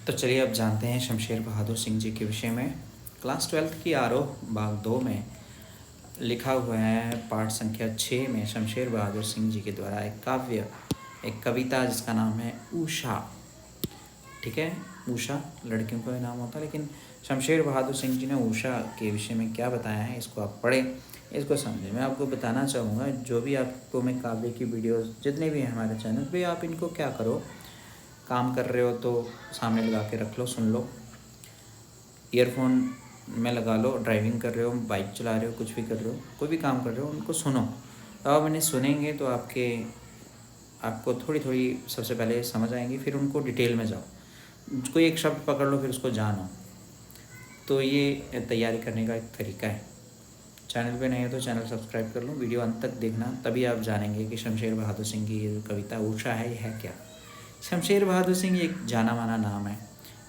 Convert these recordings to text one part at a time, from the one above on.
तो चलिए अब जानते हैं शमशेर बहादुर सिंह जी के विषय में। क्लास 12th की आरोह भाग 2 में लिखा हुआ है पाठ संख्या 6 में शमशेर बहादुर सिंह जी के द्वारा एक कविता जिसका नाम है उषा। ठीक है, उषा लड़कियों का भी नाम होता है, लेकिन शमशेर बहादुर सिंह जी ने उषा के विषय में क्या बताया है इसको आप पढ़ें, इसको समझें। मैं आपको बताना चाहूँगा, जो भी आपको मैं काव्य की वीडियोस जितने भी हैं हमारे चैनल पे, आप इनको क्या करो, काम कर रहे हो तो सामने लगा के रख लो, सुन लो, ईयरफोन में लगा लो, ड्राइविंग कर रहे हो, बाइक चला रहे हो, कुछ भी कर रहे हो, कोई भी काम कर रहे हो, उनको सुनो। तो आप इन्हें सुनेंगे तो आपको थोड़ी थोड़ी सबसे पहले समझ आएंगी, फिर उनको डिटेल में जाओ, कोई एक शब्द पकड़ लो, फिर उसको जानो। तो ये तैयारी करने का एक तरीका है। चैनल पे नहीं है तो चैनल सब्सक्राइब कर लो, वीडियो अंत तक देखना, तभी आप जानेंगे कि शमशेर बहादुर सिंह की ये कविता उषा है, ये है क्या। शमशेर बहादुर सिंह एक जाना माना नाम है।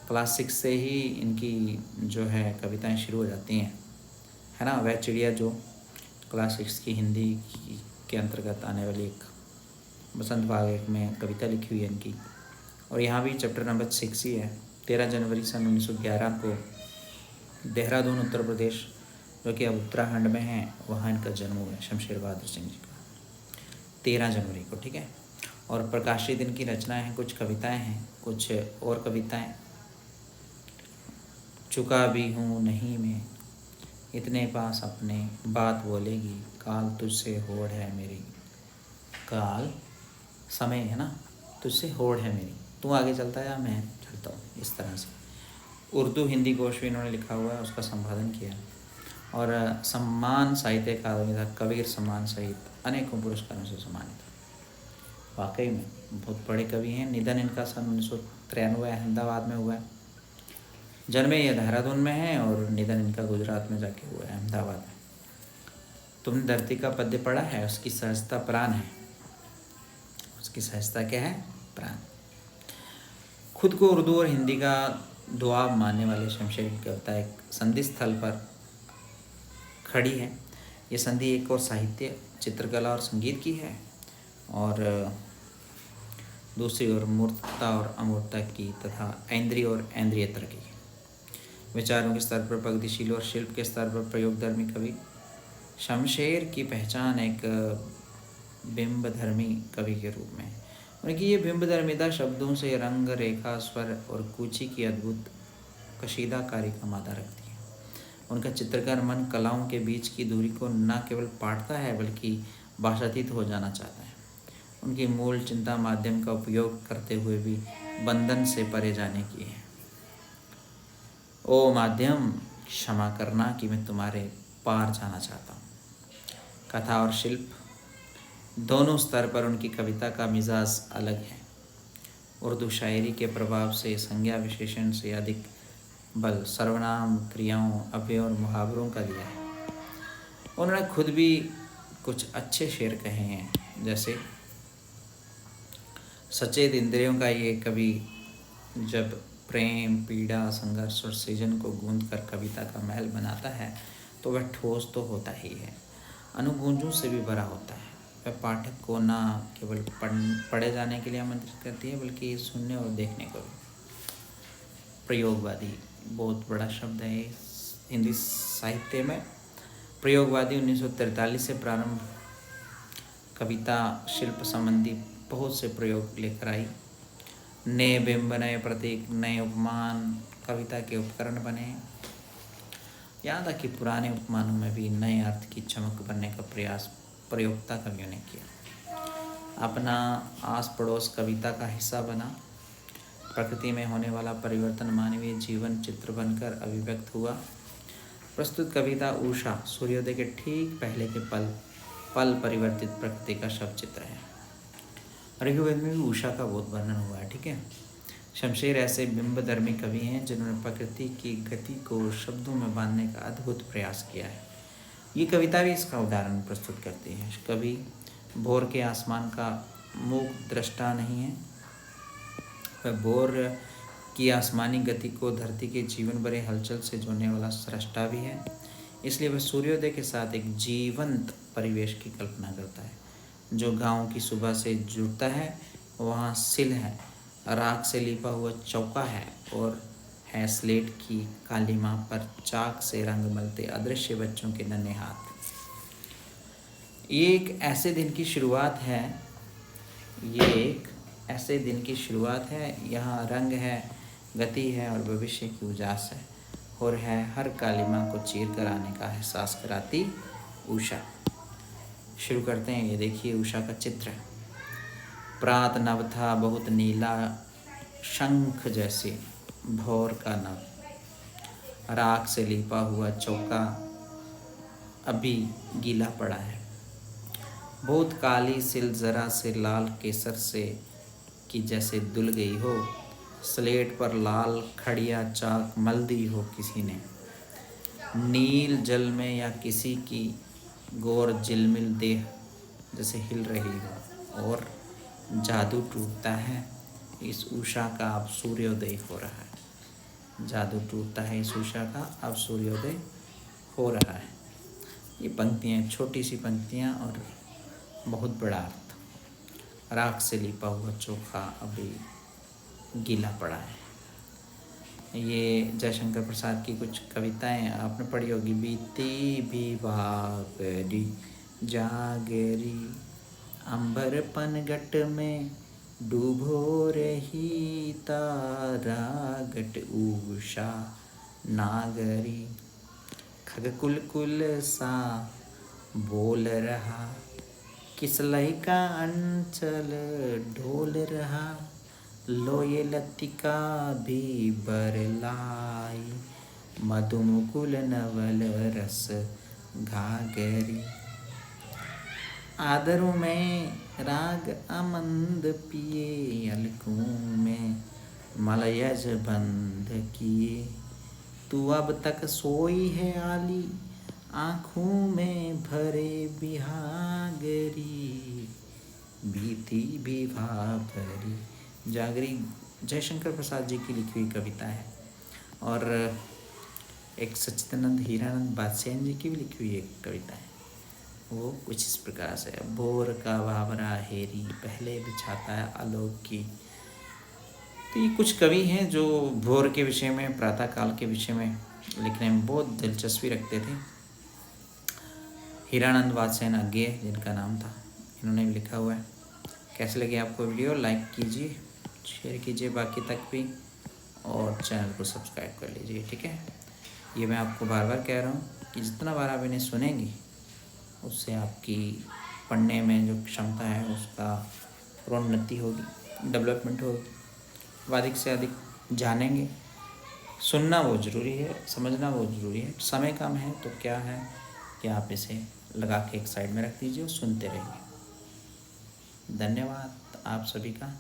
क्लास 6 से ही इनकी जो है कविताएं शुरू हो जाती हैं, है ना। वह चिड़िया जो क्लास 6 की हिंदी के अंतर्गत आने वाली एक बसंत भाग एक में कविता लिखी हुई है इनकी, और यहाँ भी चैप्टर नंबर 6 ही है। 13 जनवरी सन 1911 को देहरादून उत्तर प्रदेश, जो कि अब उत्तराखंड में है, वहाँ इनका जन्म हुआ है शमशेर बहादुर सिंह जी का, 13 जनवरी को। ठीक है, और प्रकाशित इनकी रचनाएं हैं, कुछ कविताएं हैं, कुछ और कविताएं। चुका भी हूँ नहीं मैं इतने पास अपने, बात बोलेगी काल तुझसे होड़ है मेरी। काल समय है ना, तुझसे होड़ है मेरी, तू आगे चलता है या मैं चलता हूँ, इस तरह से। उर्दू हिंदी कोश भी इन्होंने लिखा हुआ है, उसका संपादन किया। और सम्मान साहित्य अकादमी था, कबीर सम्मान सहित अनेकों पुरस्कारों से सम्मानित। वाकई में बहुत बड़े कवि हैं। निधन इनका सन 1993 अहमदाबाद में हुआ है। जन्मे ये देहरादून में है और निधन इनका गुजरात में जाके हुआ है, अहमदाबाद में। तुमने धरती का पद्य पढ़ा है, उसकी सहजता प्राण है। उसकी सहजता क्या है? प्राण। खुद को उर्दू और हिंदी का दुआब मानने वाले शमशेर की कविता एक संधि स्थल पर खड़ी है। ये संधि एक और साहित्य, चित्रकला और संगीत की है, और दूसरी ओर मूर्तता और अमूर्तता की तथा ऐन्द्रिय और ऐन्द्रियतर की। विचारों के स्तर पर प्रगतिशील और शिल्प के स्तर पर प्रयोगधर्मी कवि शमशेर की पहचान एक बिंबधर्मी कवि के रूप में है। उनकी ये बिंबधर्मिता शब्दों से रंग, रेखा, स्वर और कूची की अद्भुत कशीदाकारी का मादा रखती है। उनका चित्रकार मन कलाओं के बीच की दूरी को न केवल पाटता है बल्कि भाषातीत हो जाना चाहता है। उनकी मूल चिंता माध्यम का उपयोग करते हुए भी बंधन से परे जाने की है। ओ माध्यम, क्षमा करना कि मैं तुम्हारे पार जाना चाहता हूँ। कथा और शिल्प दोनों स्तर पर उनकी कविता का मिजाज अलग है। उर्दू शायरी के प्रभाव से संज्ञा विशेषण से अधिक बल सर्वनाम, क्रियाओं, अव्ययों और मुहावरों का दिया है। उन्होंने खुद भी कुछ अच्छे शेर कहे हैं, जैसे सचेत इंद्रियों का ये कवि जब प्रेम, पीड़ा, संघर्ष और सृजन को गूंद कर कविता का महल बनाता है तो वह ठोस तो होता ही है, अनुगूंजों से भी भरा होता है। वह पाठक को न केवल पढ़े जाने के लिए आमंत्रित करती है बल्कि सुनने और देखने को भी। प्रयोगवादी बहुत बड़ा शब्द है हिंदी साहित्य में। प्रयोगवादी 1943 से प्रारंभ कविता शिल्प संबंधी बहुत से प्रयोग लेकर आई। नए बिंब, नए प्रतीक, नए उपमान कविता के उपकरण बने। यहाँ तक कि पुराने उपमानों में भी नए अर्थ की चमक भरने का प्रयास प्रयोक्ता कवियों ने किया। अपना आस पड़ोस कविता का हिस्सा बना। प्रकृति में होने वाला परिवर्तन मानवीय जीवन चित्र बनकर अभिव्यक्त हुआ। प्रस्तुत कविता उषा सूर्योदय के ठीक पहले के पल परिवर्तित प्रकृति का शव चित्र है। ऋग्वेद में भी उषा का बहुत वर्णन हुआ है। ठीक है, शमशेर ऐसे बिंबधर्मी कवि हैं जिन्होंने प्रकृति की गति को शब्दों में बांधने का अद्भुत प्रयास किया है। ये कविता भी इसका उदाहरण प्रस्तुत करती है। कवि भोर के आसमान का मूक दृष्टा नहीं है, वह भोर की आसमानी गति को धरती के जीवन भरे हलचल से जोड़ने वाला सृष्टा भी है। इसलिए वह सूर्योदय के साथ एक जीवंत परिवेश की कल्पना करता है। जो गाँव की सुबह से जुड़ता है वहाँ सिल है, राख से लिपा हुआ चौका है और है स्लेट की कालीमा पर चाक से रंग मलते अदृश्य बच्चों के नन्हे हाथ। ये एक ऐसे दिन की शुरुआत है, ये एक ऐसे दिन की शुरुआत है, यहाँ रंग है, गति है और भविष्य की उजास है, और है हर कालिमा को चीर कर आने का एहसास कराती उषा। शुरू करते हैं। ये देखिए उषा का चित्र। प्रात नभ था बहुत नीला, शंख जैसे भौर का नभ, राख से लिपा हुआ चौका अभी गीला पड़ा है। बहुत काली सिल जरा से लाल केसर से कि जैसे दुल गई हो, स्लेट पर लाल खड़िया चाक मल दी हो किसी ने, नील जल में या किसी की गौर जिलमिल देह जैसे हिल रही हो, और जादू टूटता है इस उषा का अब सूर्योदय हो रहा है। जादू टूटता है इस उषा का अब सूर्योदय हो रहा है। ये पंक्तियाँ, छोटी सी पंक्तियाँ और बहुत बड़ा अर्थ। राख से लिपा हुआ चोखा अभी गीला पड़ा है। ये जयशंकर प्रसाद की कुछ कविताएं आपने पढ़ी होगी। बीती भी भागरी जागरी, अंबर पनगट में डूबो रही तारागट उषा नागरी, खगकुल कुल सा बोल रहा, किसलई का अंचल ढोल रहा, लोये लतिका भी बरलाई, मधुमुकुल नवल रस घागरी, आदरों में राग अमंद पिए, अलकों में मलयज बंद किए, तू अब तक सोई है आली, आँखों में भरे बिहागरी, बीती भी भाभरी जागरी। जयशंकर प्रसाद जी की लिखी हुई कविता है। और एक सच्चिदानंद हीरानंद बादशाह जी की भी लिखी हुई एक कविता है। वो कुछ इस प्रकार से, भोर का बाबरा हेरी पहले बिछाता है आलोक की। तो ये कुछ कवि हैं जो भोर के विषय में, प्रातः काल के विषय में लिखने में बहुत दिलचस्पी रखते थे। हीरानंद बादशाह अज्ञे जिनका नाम था, इन्होंने भी लिखा हुआ है। कैसे लगे आपको वीडियो? लाइक कीजिए, शेयर कीजिए बाकी तक भी, और चैनल को सब्सक्राइब कर लीजिए, ठीक है। ये मैं आपको बार बार कह रहा हूँ कि जितना बार आप इन्हें सुनेंगे उससे आपकी पढ़ने में जो क्षमता है उसका प्रोन्नति होगी, डेवलपमेंट होगी। अधिक से अधिक जानेंगे। सुनना वो ज़रूरी है, समझना वो ज़रूरी है। समय कम है तो क्या है कि आप इसे लगा के एक साइड में रख दीजिए और सुनते रहिए। धन्यवाद आप सभी का।